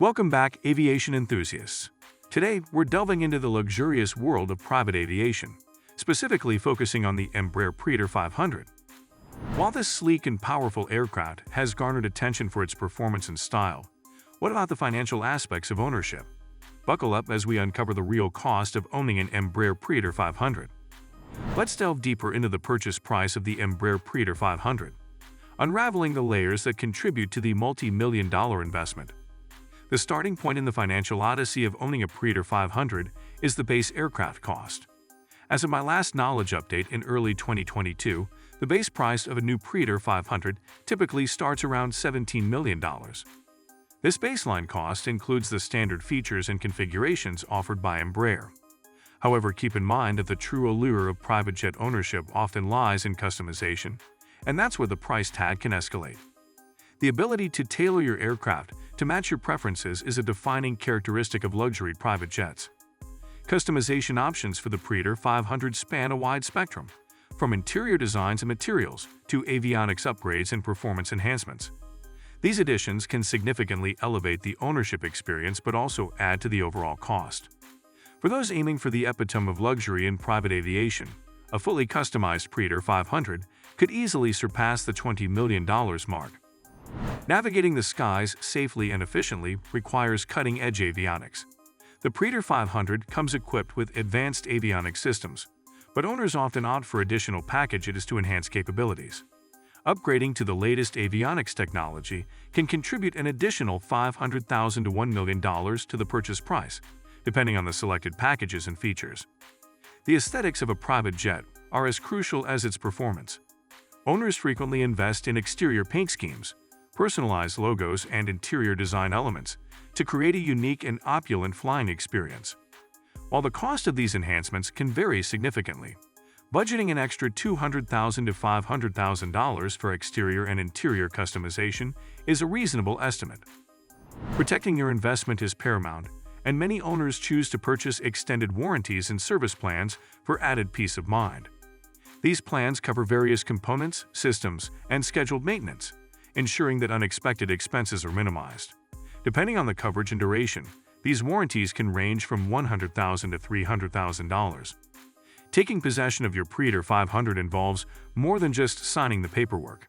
Welcome back, aviation enthusiasts. Today, we're delving into the luxurious world of private aviation, specifically focusing on the Embraer Praetor 500. While this sleek and powerful aircraft has garnered attention for its performance and style, what about the financial aspects of ownership? Buckle up as we uncover the real cost of owning an Embraer Praetor 500. Let's delve deeper into the purchase price of the Embraer Praetor 500, unraveling the layers that contribute to the multi-million-dollar investment. The starting point in the financial odyssey of owning a Praetor 500 is the base aircraft cost. As of my last knowledge update in early 2022, the base price of a new Praetor 500 typically starts around $17 million. This baseline cost includes the standard features and configurations offered by Embraer. However, keep in mind that the true allure of private jet ownership often lies in customization, and that's where the price tag can escalate. The ability to tailor your aircraft to match your preferences is a defining characteristic of luxury private jets. Customization options for the Praetor 500 span a wide spectrum, from interior designs and materials to avionics upgrades and performance enhancements. These additions can significantly elevate the ownership experience but also add to the overall cost. For those aiming for the epitome of luxury in private aviation, a fully customized Praetor 500 could easily surpass the $20 million mark. Navigating the skies safely and efficiently requires cutting-edge avionics. The Praetor 500 comes equipped with advanced avionics systems, but owners often opt for additional packages to enhance capabilities. Upgrading to the latest avionics technology can contribute an additional $500,000 to $1 million to the purchase price, depending on the selected packages and features. The aesthetics of a private jet are as crucial as its performance. Owners frequently invest in exterior paint schemes, personalized logos, and interior design elements to create a unique and opulent flying experience. While the cost of these enhancements can vary significantly, budgeting an extra $200,000 to $500,000 for exterior and interior customization is a reasonable estimate. Protecting your investment is paramount, and many owners choose to purchase extended warranties and service plans for added peace of mind. These plans cover various components, systems, and scheduled maintenance, ensuring that unexpected expenses are minimized. Depending on the coverage and duration, these warranties can range from $100,000 to $300,000. Taking possession of your Praetor 500 involves more than just signing the paperwork.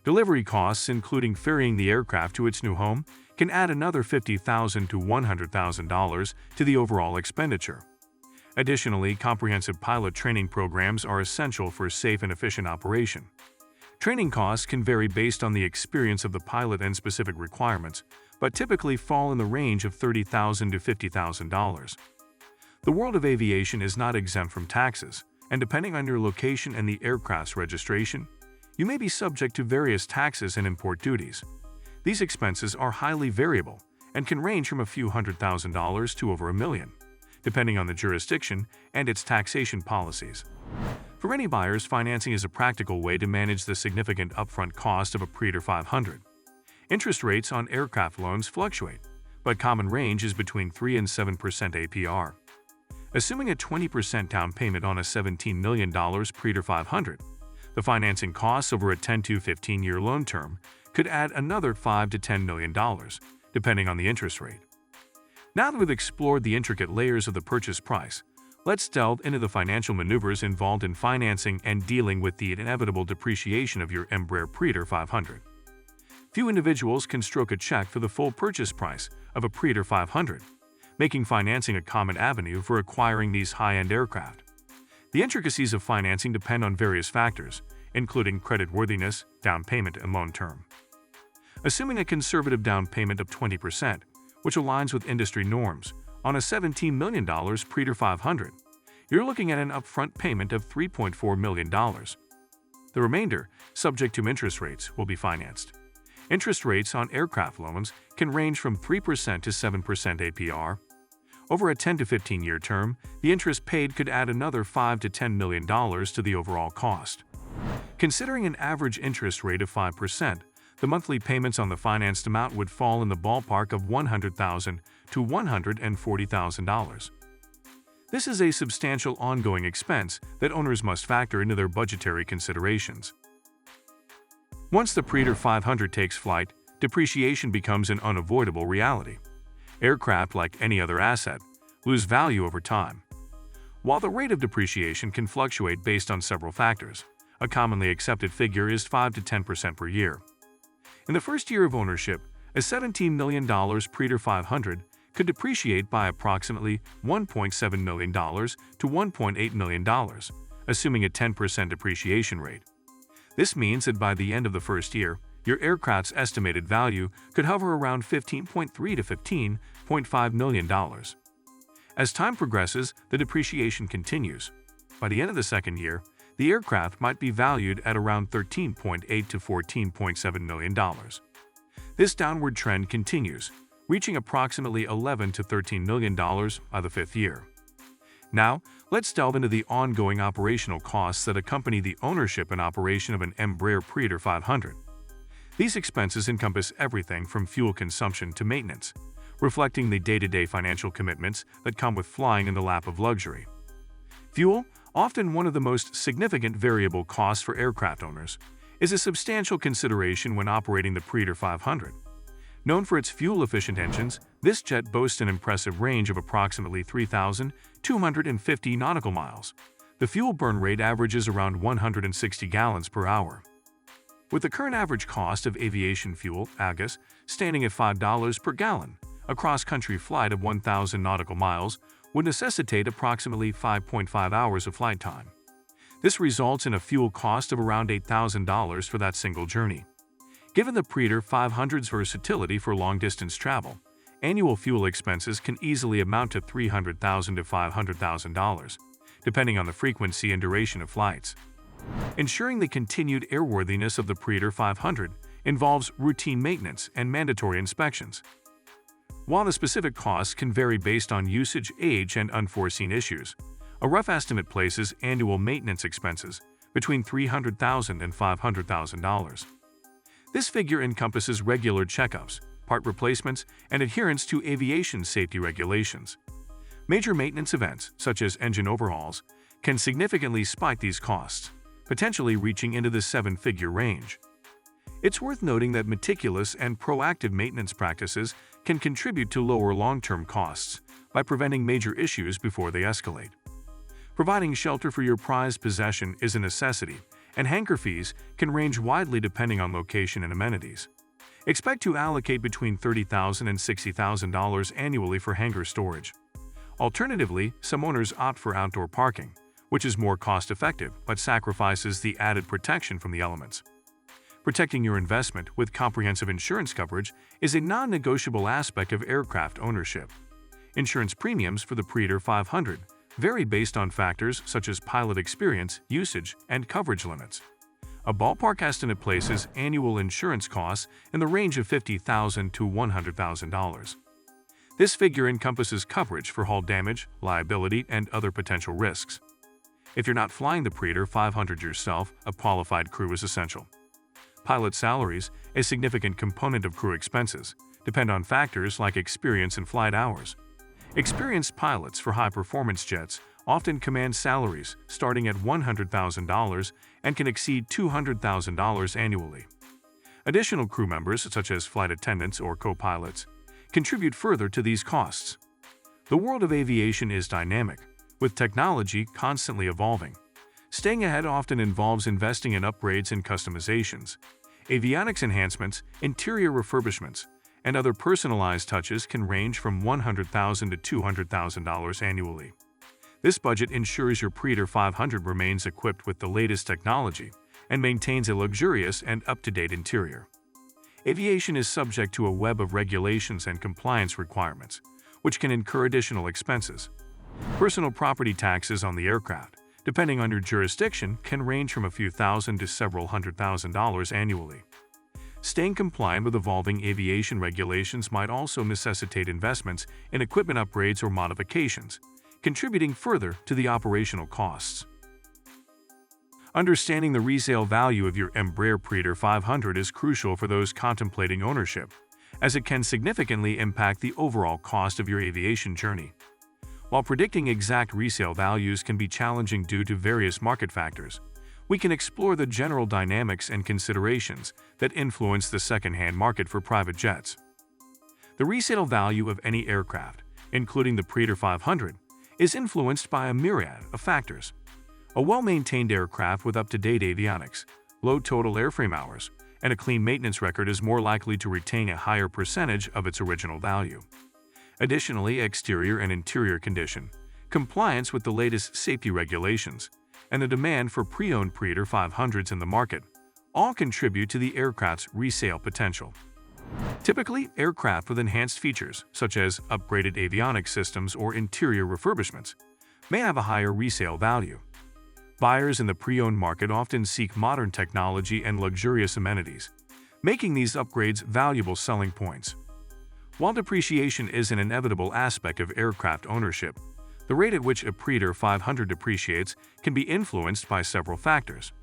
Delivery costs, including ferrying the aircraft to its new home, can add another $50,000 to $100,000 to the overall expenditure. Additionally, comprehensive pilot training programs are essential for safe and efficient operation. Training costs can vary based on the experience of the pilot and specific requirements, but typically fall in the range of $30,000 to $50,000. The world of aviation is not exempt from taxes, and depending on your location and the aircraft's registration, you may be subject to various taxes and import duties. These expenses are highly variable and can range from a few $100,000 to over $1 million, depending on the jurisdiction and its taxation policies. For many buyers, financing is a practical way to manage the significant upfront cost of a Praetor 500. Interest rates on aircraft loans fluctuate, but common range is between 3 and 7% APR. Assuming a 20% down payment on a $17 million Praetor 500, the financing costs over a 10 to 15-year loan term could add another $5 to $10 million, depending on the interest rate. Now that we've explored the intricate layers of the purchase price, let's delve into the financial maneuvers involved in financing and dealing with the inevitable depreciation of your Embraer Praetor 500. Few individuals can stroke a check for the full purchase price of a Praetor 500, making financing a common avenue for acquiring these high-end aircraft. The intricacies of financing depend on various factors, including creditworthiness, down payment, and loan term. Assuming a conservative down payment of 20%, which aligns with industry norms, on a $17 million Praetor 500, you're looking at an upfront payment of $3.4 million. The remainder, subject to interest rates, will be financed. Interest rates on aircraft loans can range from 3% to 7% APR. Over a 10 to 15-year term, the interest paid could add another $5 to $10 million to the overall cost. Considering an average interest rate of 5%, the monthly payments on the financed amount would fall in the ballpark of $100,000 to $140,000. This is a substantial ongoing expense that owners must factor into their budgetary considerations. Once the Praetor 500 takes flight, depreciation becomes an unavoidable reality. Aircraft, like any other asset, lose value over time. While the rate of depreciation can fluctuate based on several factors, a commonly accepted figure is 5 to 10% per year. In the first year of ownership, a $17 million Praetor 500 could depreciate by approximately $1.7 million to $1.8 million, assuming a 10% depreciation rate. This means that by the end of the first year, your aircraft's estimated value could hover around $15.3 to $15.5 million. As time progresses, the depreciation continues. By the end of the second year, the aircraft might be valued at around $13.8 to $14.7 million. This downward trend continues, reaching approximately $11 to $13 million by the fifth year. Now, let's delve into the ongoing operational costs that accompany the ownership and operation of an Embraer Praetor 500. These expenses encompass everything from fuel consumption to maintenance, reflecting the day-to-day financial commitments that come with flying in the lap of luxury. Fuel, often one of the most significant variable costs for aircraft owners, is a substantial consideration when operating the Praetor 500. Known for its fuel-efficient engines, this jet boasts an impressive range of approximately 3,250 nautical miles. The fuel burn rate averages around 160 gallons per hour. With the current average cost of aviation fuel, AGAS, standing at $5 per gallon, a cross-country flight of 1,000 nautical miles would necessitate approximately 5.5 hours of flight time. This results in a fuel cost of around $8,000 for that single journey. Given the Praetor 500's versatility for long-distance travel, annual fuel expenses can easily amount to $300,000 to $500,000, depending on the frequency and duration of flights. Ensuring the continued airworthiness of the Praetor 500 involves routine maintenance and mandatory inspections. While the specific costs can vary based on usage, age, and unforeseen issues, a rough estimate places annual maintenance expenses between $300,000 and $500,000. This figure encompasses regular checkups, part replacements, and adherence to aviation safety regulations. Major maintenance events, such as engine overhauls, can significantly spike these costs, potentially reaching into the seven-figure range. It's worth noting that meticulous and proactive maintenance practices can contribute to lower long-term costs by preventing major issues before they escalate. Providing shelter for your prized possession is a necessity, and hangar fees can range widely depending on location and amenities. Expect to allocate between $30,000 and $60,000 annually for hangar storage. Alternatively, some owners opt for outdoor parking, which is more cost-effective but sacrifices the added protection from the elements. Protecting your investment with comprehensive insurance coverage is a non-negotiable aspect of aircraft ownership. Insurance premiums for the Praetor 500 vary based on factors such as pilot experience, usage, and coverage limits. A ballpark estimate places annual insurance costs in the range of $50,000 to $100,000. This figure encompasses coverage for hull damage, liability, and other potential risks. If you're not flying the Praetor 500 yourself, a qualified crew is essential. Pilot salaries, a significant component of crew expenses, depend on factors like experience and flight hours. Experienced pilots for high-performance jets often command salaries starting at $100,000 and can exceed $200,000 annually. Additional crew members, such as flight attendants or co-pilots, contribute further to these costs. The world of aviation is dynamic, with technology constantly evolving. Staying ahead often involves investing in upgrades and customizations. Avionics enhancements, interior refurbishments, and other personalized touches can range from $100,000 to $200,000 annually. This budget ensures your Praetor 500 remains equipped with the latest technology and maintains a luxurious and up-to-date interior. Aviation is subject to a web of regulations and compliance requirements, which can incur additional expenses. Personal property taxes on the aircraft, depending on your jurisdiction, can range from a few thousand to several $100,000 annually. Staying compliant with evolving aviation regulations might also necessitate investments in equipment upgrades or modifications, contributing further to the operational costs. Understanding the resale value of your Embraer Praetor 500 is crucial for those contemplating ownership, as it can significantly impact the overall cost of your aviation journey. While predicting exact resale values can be challenging due to various market factors, we can explore the general dynamics and considerations that influence the second-hand market for private jets. The The resale value of any aircraft, including the Praetor 500, is influenced by a myriad of factors. A well-maintained aircraft with up-to-date avionics, low total airframe hours, and a clean maintenance record is more likely to retain a higher percentage of its original value. Additionally, exterior and interior condition, compliance with the latest safety regulations, and the demand for pre-owned Praetor 500s in the market all contribute to the aircraft's resale potential. Typically, aircraft with enhanced features, such as upgraded avionics systems or interior refurbishments, may have a higher resale value. Buyers in the pre-owned market often seek modern technology and luxurious amenities, making these upgrades valuable selling points. While depreciation is an inevitable aspect of aircraft ownership, the rate at which a Praetor 500 depreciates can be influenced by several factors.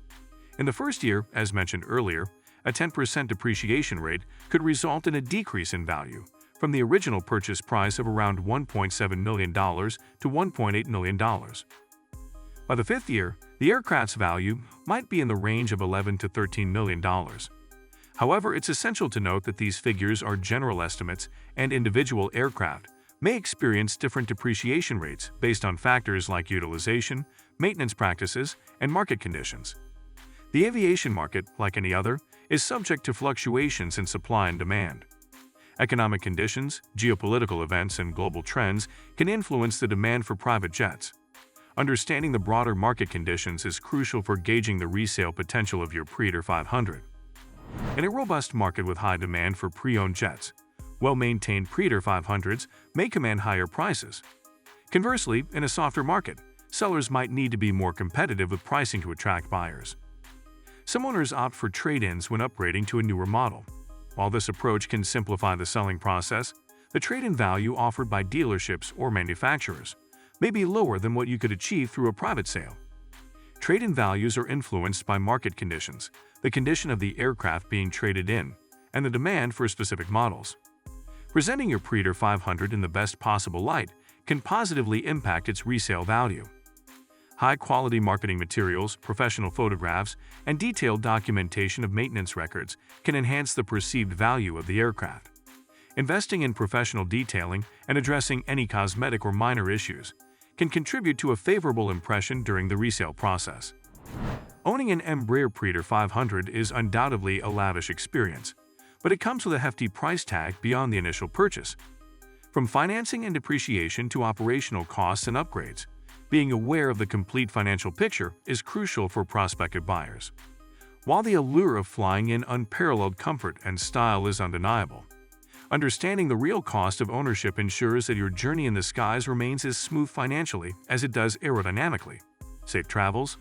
In the first year, as mentioned earlier, a 10% depreciation rate could result in a decrease in value from the original purchase price of around $1.7 million to $1.8 million. By the fifth year, the aircraft's value might be in the range of $11 to $13 million. However, it's essential to note that these figures are general estimates, and individual aircraft may experience different depreciation rates based on factors like utilization, maintenance practices, and market conditions. The aviation market, like any other, is subject to fluctuations in supply and demand. Economic conditions, geopolitical events, and global trends can influence the demand for private jets. Understanding the broader market conditions is crucial for gauging the resale potential of your Praetor 500. In a robust market with high demand for pre-owned jets, well-maintained Praetor 500s may command higher prices. Conversely, in a softer market, sellers might need to be more competitive with pricing to attract buyers. Some owners opt for trade-ins when upgrading to a newer model. While this approach can simplify the selling process, the trade-in value offered by dealerships or manufacturers may be lower than what you could achieve through a private sale. Trade-in values are influenced by market conditions, the condition of the aircraft being traded in, and the demand for specific models. Presenting your Praetor 500 in the best possible light can positively impact its resale value. High-quality marketing materials, professional photographs, and detailed documentation of maintenance records can enhance the perceived value of the aircraft. Investing in professional detailing and addressing any cosmetic or minor issues can contribute to a favorable impression during the resale process. Owning an Embraer Praetor 500 is undoubtedly a lavish experience, but it comes with a hefty price tag beyond the initial purchase. From financing and depreciation to operational costs and upgrades, being aware of the complete financial picture is crucial for prospective buyers. While the allure of flying in unparalleled comfort and style is undeniable, understanding the real cost of ownership ensures that your journey in the skies remains as smooth financially as it does aerodynamically. Safe travels.